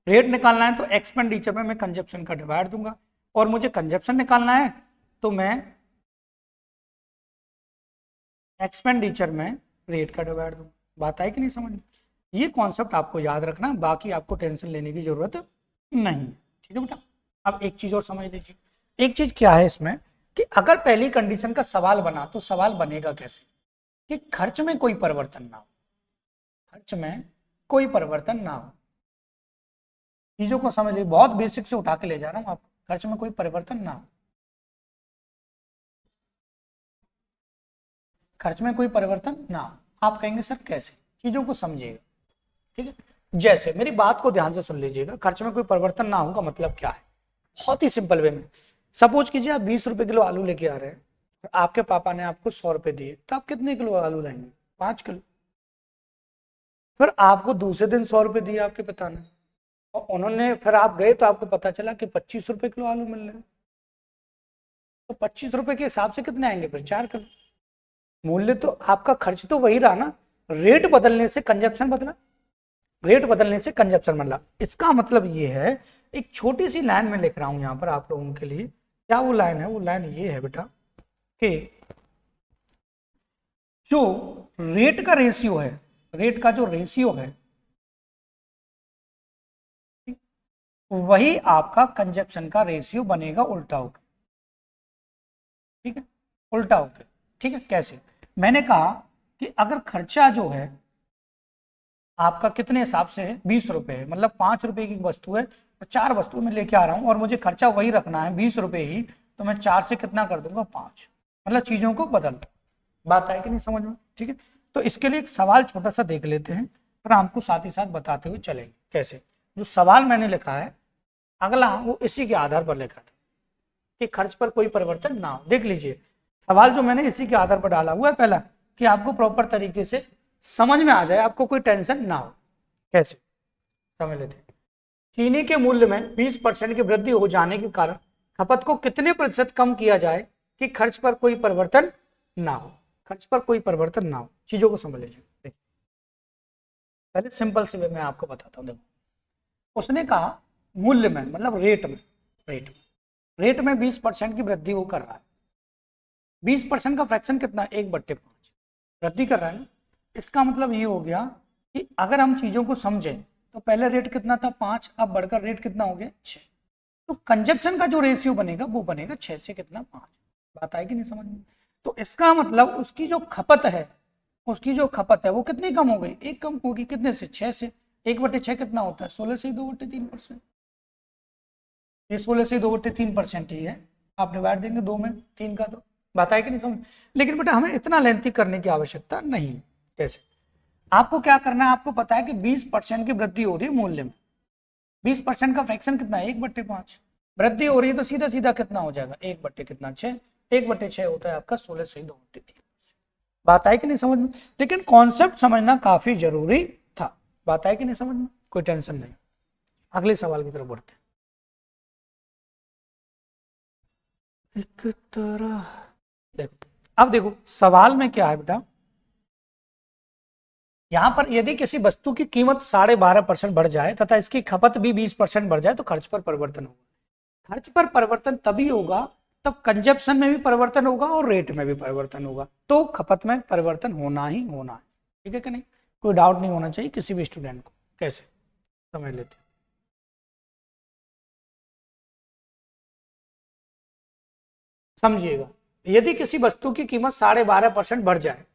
रेट निकालना है तो एक्सपेंडिचर में मैं कंजप्शन का डिवाइड दूंगा, और मुझे कंजप्शन निकालना है तो मैं एक्सपेंडिचर में रेट का डिवाइड दूंगा। बात आई कि नहीं समझ? ये कॉन्सेप्ट आपको याद रखना, बाकी आपको टेंशन लेने की जरूरत नहीं। ठीक है बेटा, अब एक चीज और समझ लीजिए। एक चीज क्या है इसमें कि अगर पहली कंडीशन का सवाल बना तो सवाल बनेगा कैसे कि खर्च में कोई परिवर्तन ना हो, खर्च में कोई परिवर्तन ना हो। चीजों को समझ लीजिए, बहुत बेसिक से उठा के ले जा रहा हूं आपको, खर्च में कोई परिवर्तन ना हो, खर्च में कोई परिवर्तन ना हो। आप कहेंगे सर कैसे? चीजों को समझिएगा। ठीक है, जैसे मेरी बात को ध्यान से सुन लीजिएगा, खर्च में कोई परिवर्तन ना हो का मतलब क्या है? बहुत ही सिंपल वे में, सपोज कीजिए आप 20 रुपए किलो आलू लेके आ रहे हैं, आपके पापा ने आपको 100 रुपए दिए, तो आप कितने किलो आलू लाएंगे? 5 किलो। फिर आपको दूसरे दिन 100 रुपए दिए आपके पिता ने, और उन्होंने फिर आप गए तो आपको पता चला कि 25 रुपए किलो आलू मिल रहे हैं, तो 25 रुपए के हिसाब से कितने आएंगे? फिर 4 किलो। मूल्य तो आपका खर्च तो वही रहा ना, रेट बदलने से कंजप्शन बदला, रेट बदलने से कंजप्शन बदला। इसका मतलब ये है, एक छोटी सी लाइन में लिख रहा हूं यहां पर आप लोगों के लिए। क्या वो लाइन है? वो लाइन ये है बेटा कि जो रेट का रेशियो है, रेट का जो रेशियो है वही आपका कंजप्शन का रेशियो बनेगा उल्टा होकर। ठीक है, उल्टा होकर। ठीक है, कैसे? मैंने कहा कि अगर खर्चा जो है आपका कितने हिसाब से है? 20 रुपए है, मतलब 5 रुपए की वस्तु है और 4 वस्तु में लेके आ रहा हूं और मुझे खर्चा वही रखना है 20 रुपए ही, तो मैं 4 से कितना कर दूंगा 5, मतलब चीजों को बदल। बात है कि नहीं समझ में? ठीक है, तो इसके लिए एक सवाल छोटा सा देख लेते हैं और हमको साथ ही साथ बताते हुए चलेंगे कैसे। जो सवाल मैंने लिखा है अगला वो इसी के आधार पर लिखा था कि खर्च पर कोई परिवर्तन ना हो। देख लीजिए सवाल जो मैंने इसी के आधार पर डाला हुआ है पहला, कि आपको प्रॉपर तरीके से समझ में आ जाए, आपको कोई टेंशन ना हो। कैसे समझ लेते हैं। चीनी के मूल्य में 20% की वृद्धि हो जाने के कारण खपत को कितने प्रतिशत कम किया जाए कि खर्च पर कोई परिवर्तन ना हो। खर्च पर कोई परिवर्तन ना हो, चीजों को समझ लीजिए। पहले सिंपल से मैं आपको बताता हूं। देखो उसने कहा मूल्य में मतलब रेट में 20% की वृद्धि वो कर रहा है। 20% का फ्रैक्शन कितना, 1/5 वृद्धि कर रहा है ना। इसका मतलब ये हो गया कि अगर हम चीजों को समझें तो पहले रेट कितना था 5, अब बढ़कर रेट कितना हो गया 6। तो कंजप्शन का जो रेशियो बनेगा वो बनेगा 6 से कितना 5। बात आएगी नहीं समझ में? तो इसका मतलब उसकी जो खपत है वो कितनी कम हो गई, एक कम होगी। कितने से, 6 से। 1/6 कितना होता है, 16 से 2/3%। ये 16 से 2/3% ही है। आप डिवाइड देंगे 2 में 3 का, तो बात है कि नहीं समझ। लेकिन बेटा हमें इतना लेंथी करने की आवश्यकता नहीं। कैसे, आपको क्या करना है, आपको पता है कि 20% की वृद्धि हो रही है मूल्य में। 20% का फ्रैक्शन कितना है, 1/5 वृद्धि हो रही है, तो सीधा सीधा कितना हो जाएगा, 1/6। 1/6 होता है आपका 16 से 2/3। बात आई कि नहीं समझ में? लेकिन कॉन्सेप्ट समझना काफी जरूरी था। बात आई कि नहीं समझ में? कोई टेंशन नहीं। अगले सवाल की तरफ बढ़ते हैं। एक तरह देखो, अब देखो सवाल में क्या है बेटा, यहां पर यदि किसी वस्तु की कीमत 12.5% बढ़ जाए तथा इसकी खपत भी 20% बढ़ जाए तो खर्च पर परिवर्तन होगा। खर्च पर परिवर्तन तभी होगा तब कंजप्शन में भी परिवर्तन होगा और रेट में भी परिवर्तन होगा, तो खपत में परिवर्तन होना ही होना है। ठीक है कि नहीं, कोई डाउट नहीं होना चाहिए किसी भी स्टूडेंट को। कैसे समझ लेते, समझिएगा। यदि किसी वस्तु की कीमत 12.5% बढ़ जाए,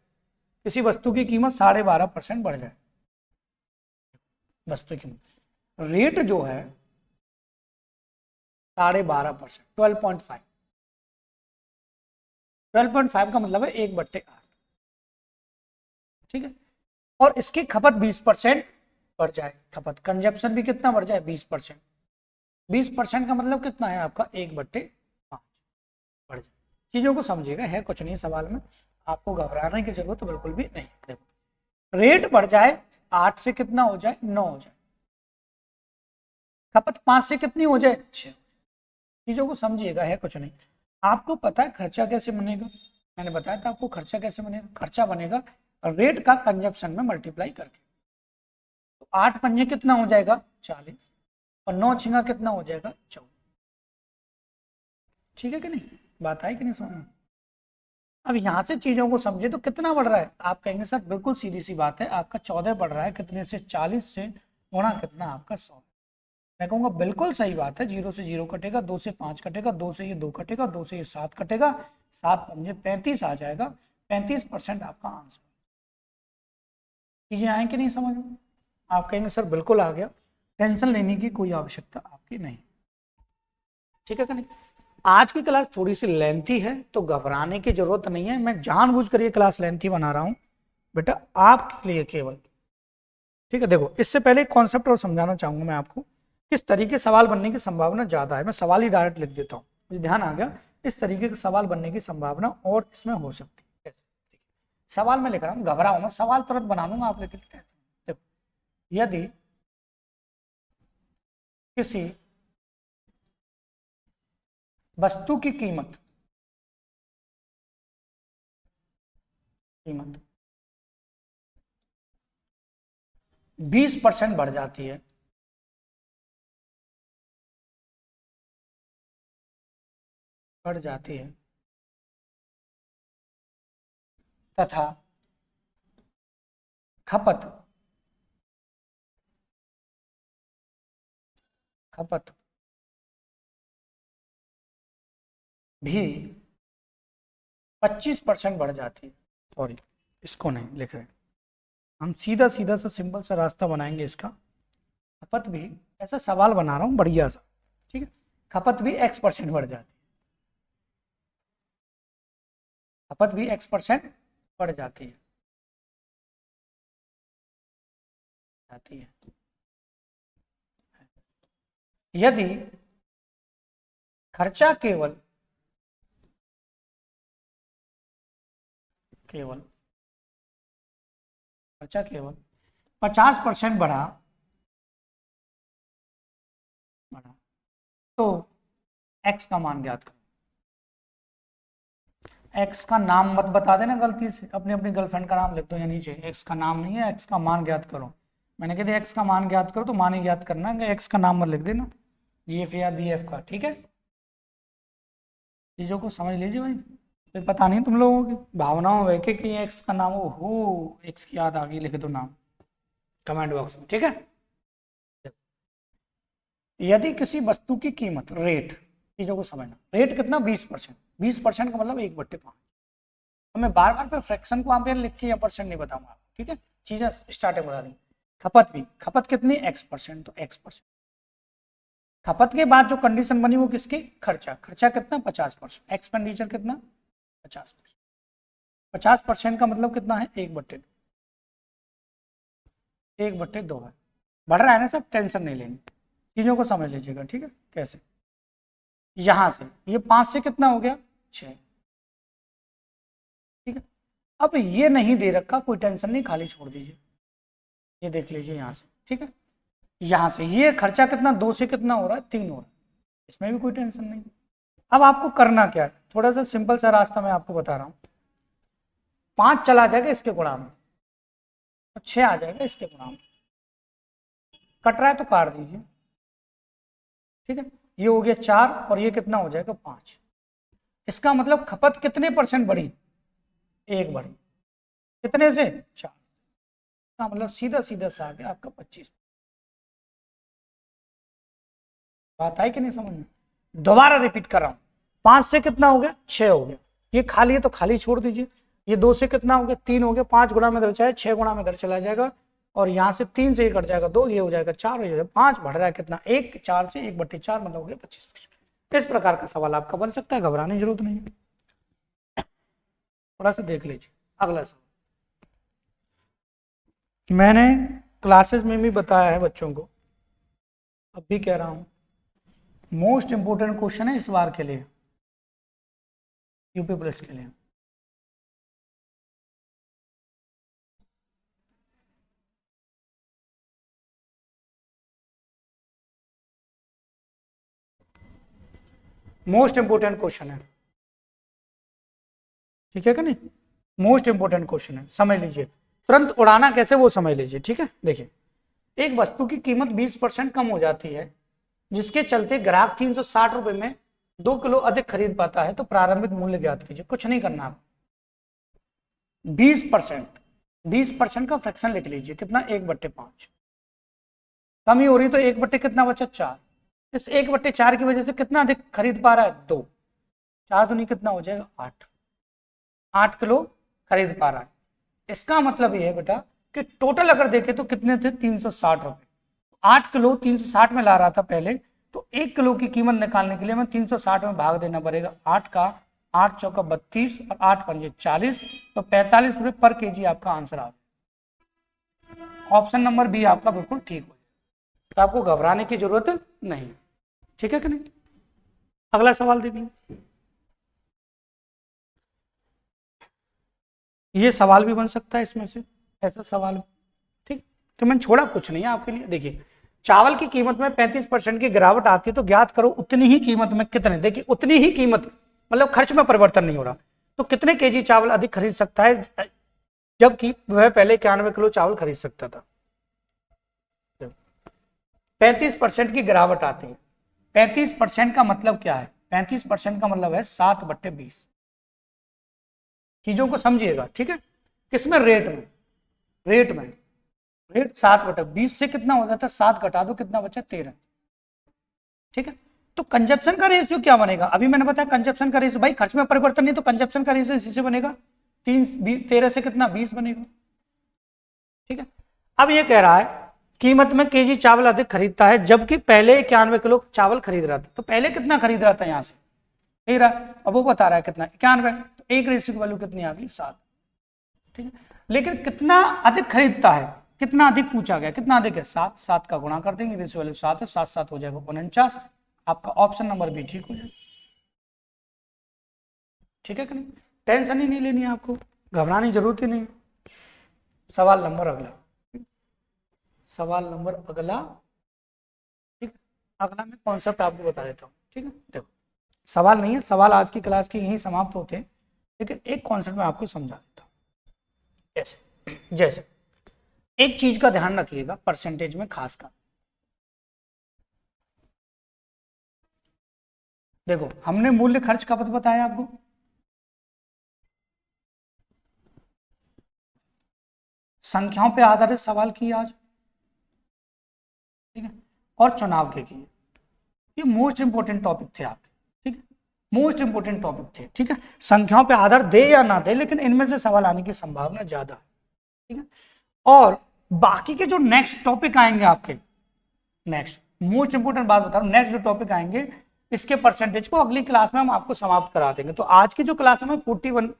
किसी वस्तु की कीमत 12.5% बढ़ जाए, वस्तु की रेट जो है 12.5%, 12.5, 12.5 का मतलब है 1/8। ठीक है, और इसकी खपत 20% बढ़ जाए, खपत कंजप्शन भी कितना बढ़ जाए, 20%। 20% का मतलब कितना है आपका, 1/5 बढ़ जाए। चीजों को समझिएगा, है कुछ नहीं सवाल में, आपको घबराने की जरूरत बिल्कुल भी नहीं। देखो रेट बढ़ जाए 8 से कितना हो जाए, 9 हो जाए। खपत 5 से कितनी हो जाए, 6। चीजों को समझिएगा, है कुछ नहीं। आपको पता है खर्चा कैसे बनेगा, मैंने बताया था आपको खर्चा कैसे बनेगा। खर्चा बनेगा रेट का कंजप्शन में मल्टीप्लाई करके। तो 8 पंजे कितना हो जाएगा, 40, और 9 छिंगा कितना हो जाएगा, 14। ठीक है कि नहीं, बात आई कि नहीं समझ में? अब यहां से चीजों को समझे तो कितना बढ़ रहा है, आप कहेंगे सर बिल्कुल सीधी सी बात है, आपका 14 बढ़ रहा है, कितने से, 40 से, गुणा कितना आपका 100। मैं कहूंगा बिल्कुल सही बात है। 0 से 0 कटेगा, 2 से 5 कटेगा, 2 से ये 2 कटेगा, 2 से ये 7 कटेगा, 7 पंजे 35 आ जाएगा। 35% आपका आंसर। चीजें आए कि नहीं समझ में? आप कहेंगे सर बिल्कुल आ गया, टेंशन लेने की कोई आवश्यकता आपकी नहीं। ठीक है कि नहीं। आज की क्लास थोड़ी सी लेंथी है तो घबराने की जरूरत नहीं है, मैं जानबूझकर ये क्लास लेंथी बना रहा हूं बेटा आपके लिए केवल। ठीक है, देखो इससे पहले एक कॉन्सेप्ट और समझाना चाहूंगा मैं आपको, किस तरीके सवाल बनने की संभावना ज्यादा है। मैं सवाल ही डायरेक्ट लिख देता हूँ, मुझे ध्यान आ गया। इस तरीके के सवाल बनने की संभावना और इसमें हो सकती है। सवाल में लिख रहा हूँ, घबराओ मत, सवाल तुरंत बना दूंगा आप, लेकिन देखो यदि किसी वस्तु की कीमत 20% बढ़ जाती है, बढ़ जाती है तथा खपत खपत भी 25% बढ़ जाती है। सॉरी, इसको नहीं लिख रहे, हम सीधा सीधा सा सिंपल सा रास्ता बनाएंगे इसका। खपत भी, ऐसा सवाल बना रहा हूं बढ़िया सा, ठीक है, खपत भी X% बढ़ जाती है। खपत भी x% बढ़ जाती है। यदि खर्चा केवल खर्चा केवल 50% बढ़ा तो x का मान ज्ञात करो। x का नाम मत बता देना गलती से, अपनी अपनी गर्लफ्रेंड का नाम लिख दो या नीचे, x का नाम नहीं है, x का मान ज्ञात करो। मैंने कह दिया x का मान ज्ञात करो तो मान ही ज्ञात करना है, x का नाम मत लिख देना GF या BF का, ठीक है। चीजों को समझ लीजिए भाई, कोई पता नहीं तुम लोगों की भावनाओं में कि x का नाम हो, x की याद आ गई, लिख दो नाम कमेंट बॉक्स में, ठीक है। यदि किसी वस्तु की कीमत, रेट, चीजों को समझना, रेट कितना 20%, 20% का मतलब 1/5। तो मैं बार बार फ्रैक्शन को वहां पे लिख के या परसेंट नहीं बताऊंगा, ठीक है। चीजें स्टार्टिंग बता दी। खपत भी, खपत कितनी x%, तो x%। खपत के बाद जो कंडीशन बनी वो किसकी, खर्चा, खर्चा कितना 50%, एक्सपेंडिचर कितना 50%। 50% का मतलब कितना है 1/2, 1/2 है। बढ़ रहा है ना सब, टेंशन नहीं लेनी, चीजों को समझ लीजिएगा, ठीक है। कैसे, यहां से ये 5 से कितना हो गया 6, ठीक है। अब ये नहीं दे रखा, कोई टेंशन नहीं, खाली छोड़ दीजिए, ये देख लीजिए यहां से, ठीक है। यहां से ये खर्चा कितना 2 से कितना हो रहा है 3 हो रहा है, इसमें भी कोई टेंशन नहीं। अब आपको करना क्या है, थोड़ा सा सिंपल सा रास्ता मैं आपको बता रहा हूं। 5 चला जाएगा इसके गुणा में, तो 6 आ जाएगा इसके गुणा में, कट रहा है तो काट दीजिए, ठीक है। ये हो गया 4 और ये कितना हो जाएगा 5। इसका मतलब खपत कितने % बढ़ी, 1 बढ़ी, कितने से 4, इसका मतलब सीधा सीधा सा आ गया आपका 25। बात आई कि नहीं समझ में, दोबारा रिपीट कर रहा हूं। 5 से कितना हो गया 6 हो गया, ये खाली है तो खाली छोड़ दीजिए। ये 2 से कितना हो गया 3 हो गया, 5 गुणा में इधर चाहे 6 गुणा में इधर चला जाएगा, और यहाँ से 3 से ये कट जाएगा 2, ये हो जाएगा 4, हो जाएगा 5, बढ़ रहा है कितना 1, 4 से 1/4 मतलब हो गया 25%। इस प्रकार का सवाल आपका बन सकता है, घबराने की जरूरत नहीं है। थोड़ा सा देख लीजिए अगला सवाल। मैंने क्लासेस में भी बताया है बच्चों को, अब भी कह रहा हूं, मोस्ट इंपोर्टेंट क्वेश्चन है इस बार के लिए, यूपी पुलिस के लिए। मोस्ट इंपोर्टेंट क्वेश्चन है, ठीक है कि नहीं, मोस्ट इंपोर्टेंट क्वेश्चन है, समझ लीजिए। तुरंत उड़ाना कैसे वो समझ लीजिए, ठीक है। देखिए, एक वस्तु की कीमत 20% कम हो जाती है, जिसके चलते ग्राहक 360 रुपए में 2 किलो अधिक खरीद पाता है, तो प्रारंभिक मूल्य ज्ञात कीजिए। कुछ नहीं करना आप, 20% का फ्रैक्शन लिख लीजिए, कितना 1/5। कमी हो रही तो 1/ कितना बचा 4, इस 1/4 की वजह से कितना अधिक खरीद पा रहा है 2, 4 दूनी कितना हो जाएगा 8 किलो खरीद पा रहा है। इसका मतलब ये है बेटा कि टोटल अगर देखें तो कितने थे 360 रुपए, 8 किलो 360 में ला रहा था पहले, तो 1 किलो की कीमत निकालने के लिए हमें 360 में भाग देना पड़ेगा 8 का, 8 चौका 32 और 8 पंजे 40, तो 45 रुपए पर केजी आपका आंसर आ गया। ऑप्शन नंबर बी आपका बिल्कुल ठीक हो, तो आपको घबराने की जरूरत नहीं, ठीक है कि नहीं। अगला सवाल देखिए, ये सवाल भी बन सकता है इसमें से, ऐसा सवाल, ठीक। तो मैंने छोड़ा कुछ नहीं है आपके लिए। देखिए, चावल की कीमत में 35% की गिरावट आती है, तो ज्ञात करो उतनी ही कीमत में कितने, देखिए उतनी ही कीमत मतलब खर्च में परिवर्तन नहीं हो रहा, तो कितने केजी चावल अधिक खरीद सकता है, जबकि वह पहले 91 किलो चावल खरीद सकता था। 35% की गिरावट आती है, 35% का मतलब क्या है, 35% का मतलब है 7/20। चीजों को समझिएगा, ठीक है। किसमें, रेट में रेट 7/20 से कितना हो जाता है 7 घटा दो कितना बचा 13, ठीक है। तो कंजप्शन का रेशियो क्या बनेगा, अभी मैंने बताया कंजप्शन का रेशियो, भाई खर्च में परिवर्तन नहीं तो कंजप्शन का रेशियो इसी से बनेगा, 13 से कितना 20 बनेगा, ठीक है। अब ये कह रहा है कीमत में केजी चावल अधिक खरीदता है, जबकि पहले 91 किलो चावल खरीद रहा था, तो पहले कितना खरीद रहा था यहां से, ठीक है। अब वो बता रहा है कितना 91, तो 1 रेशियो की वैल्यू कितनी आ गई 7, ठीक है। लेकिन कितना अधिक खरीदता है, कितना अधिक पूछा गया, कितना अधिक है 7, 7 का गुणा कर देंगे, रेशियो वैल्यू 7 है, 7 7 हो जाएगा 49, आपका ऑप्शन नंबर बी ठीक हो जाएगा, ठीक है कि नहीं। टेंशन ही नहीं लेनी है आपको, घबराने की जरूरत ही नहीं। सवाल नंबर अगला, सवाल नंबर अगला, ठीक। अगला मैं कॉन्सेप्ट आपको बता देता हूँ, ठीक है। देखो सवाल नहीं है, सवाल आज की क्लास के यहीं समाप्त होते हैं, लेकिन एक कॉन्सेप्ट मैं आपको समझा देता हूँ। जैसे एक चीज का ध्यान रखिएगा परसेंटेज में खासकर, देखो हमने मूल्य खर्च का पद बताया आपको, संख्याओं पे आधारित सवाल किए आज, ठीक है, और चुनाव के किए। ये मोस्ट इंपोर्टेंट टॉपिक थे आपके, ठीक है, मोस्ट इंपोर्टेंट टॉपिक थे, ठीक है। संख्याओं पे आधार दे या ना दे, लेकिन इनमें से सवाल आने की संभावना ज्यादा है, ठीक है। और बाकी के जो नेक्स्ट टॉपिक आएंगे आपके, नेक्स्ट मोस्ट इंपोर्टेंट बात बता रहा हूं, नेक्स्ट जो टॉपिक आएंगे इसके परसेंटेज को अगली क्लास में हम आपको समाप्त करा देंगे। तो आज की जो क्लास हमें 41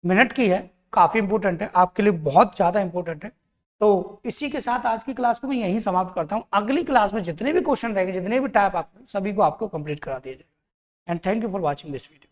मिनट की है, काफी इंपोर्टेंट है आपके लिए, बहुत ज्यादा इंपोर्टेंट है। तो इसी के साथ आज की क्लास को मैं यहीं समाप्त करता हूं। अगली क्लास में जितने भी क्वेश्चन रहेंगे, जितने भी टाइप आपको, सभी को आपको कंप्लीट करा दिया जाएगा। And thank you for watching this video.